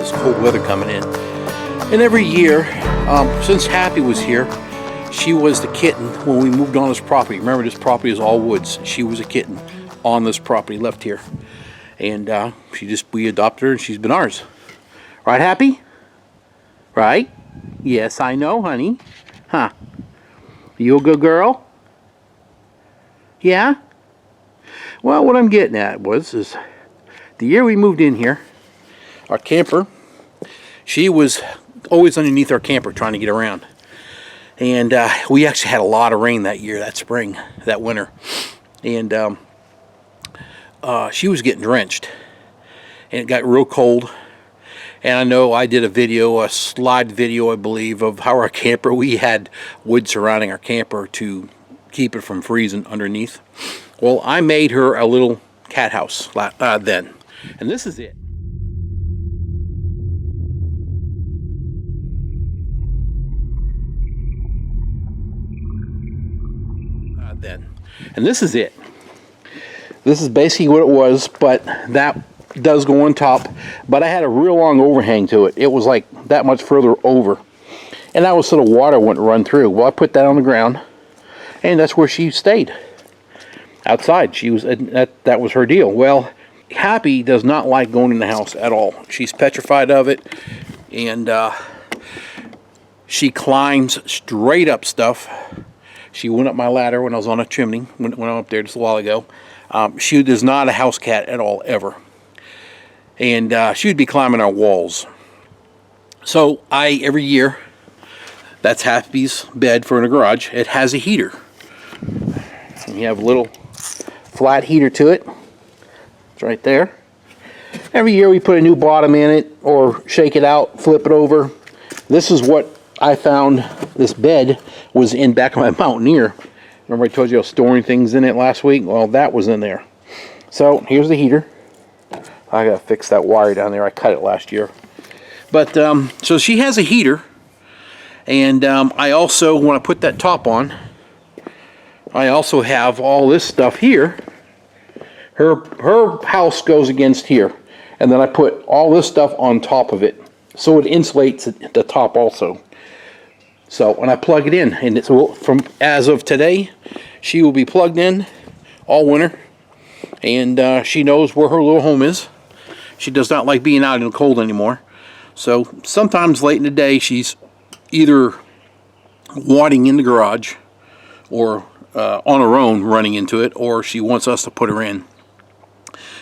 this cold weather coming in. And every year, since Happy was here, she was the kitten when we moved on this property. Remember, this property is all woods. She was a kitten on this property, left here. And we adopted her and she's been ours. Right, Happy? Right? Yes, I know, honey. Huh? You a good girl? Yeah? Well, what I'm getting at is the year we moved in here, our camper, she was always underneath our camper trying to get around. And we actually had a lot of rain that year, that spring, that winter. And she was getting drenched. And it got real cold. And I know I did a slide video, I believe, of how our camper, we had wood surrounding our camper to keep it from freezing underneath. Well, I made her a little cat house then. And this is it. And this is it. This is basically what it was, but that does go on top. But I had a real long overhang to it. It was like that much further over. And that was so the water wouldn't run through. Well, I put that on the ground, and that's where she stayed. Outside. That was her deal. Well, Happy does not like going in the house at all. She's petrified of it, and she climbs straight up stuff. She went up my ladder when I was on a chimney, when I went up there just a while ago. She is not a house cat at all, ever. And she would be climbing our walls. So every year, that's Happy's bed for in the garage. It has a heater. And you have a little flat heater to it. It's right there. Every year we put a new bottom in it or shake it out, flip it over. This is what I found. This bed was in back of my Mountaineer. Remember I told you I was storing things in it last week? Well, that was in there. So here's the heater. I gotta fix that wire down there. I cut it last year. But so she has a heater, and I also, when I put that top on, I also have all this stuff here. Her house goes against here, and then I put all this stuff on top of it, so it insulates the top also. So when I plug it in, and it's from as of today, she will be plugged in all winter, and she knows where her little home is. She does not like being out in the cold anymore. So sometimes late in the day, she's either wadding in the garage or on her own running into it, or she wants us to put her in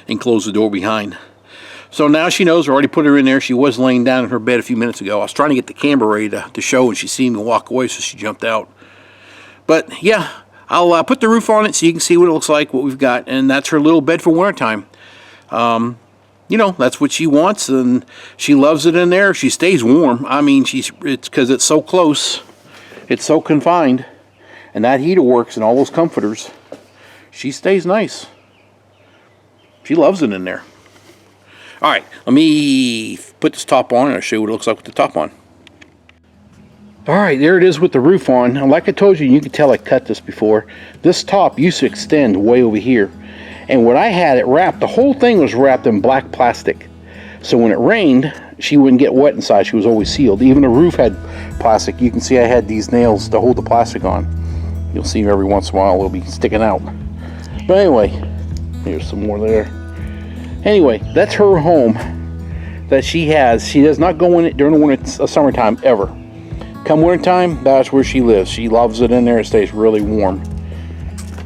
and close the door behind. So now she knows. I already put her in there. She was laying down in her bed a few minutes ago. I was trying to get the camera ready to show, and she seen me walk away, so she jumped out. But yeah, I'll put the roof on it so you can see what it looks like, what we've got. And that's her little bed for wintertime. You know, that's what she wants, and she loves it in there. She stays warm. I mean, it's because it's so close. It's so confined. And that heater works and all those comforters. She stays nice. She loves it in there. All right, let me put this top on and I'll show you what it looks like with the top on. All right, there it is with the roof on. And like I told you, you can tell I cut this before. This top used to extend way over here. And when I had it wrapped, the whole thing was wrapped in black plastic. So when it rained, she wouldn't get wet inside. She was always sealed. Even the roof had plastic. You can see I had these nails to hold the plastic on. You'll see every once in a while it'll be sticking out. But anyway, here's some more there. Anyway, that's her home that she has. She does not go in it during the winter, summertime ever. Come wintertime, that's where she lives. She loves it in there. It stays really warm.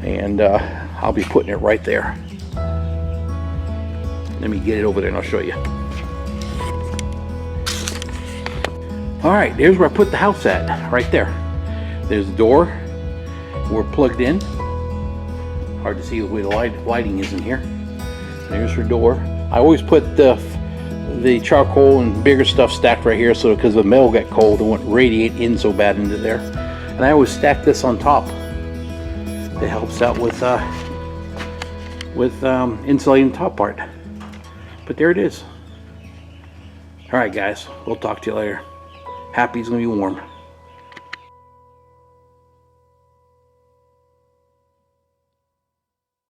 And I'll be putting it right there. Let me get it over there and I'll show you. All right, there's where I put the house at, right there. There's the door. We're plugged in. Hard to see the way the lighting is in here. There's her door. I always put the charcoal and bigger stuff stacked right here, so because the metal got cold, it wouldn't radiate in so bad into there. And I always stack this on top. It helps out with insulating the top part. But there it is. All right, guys. We'll talk to you later. Happy's gonna be warm.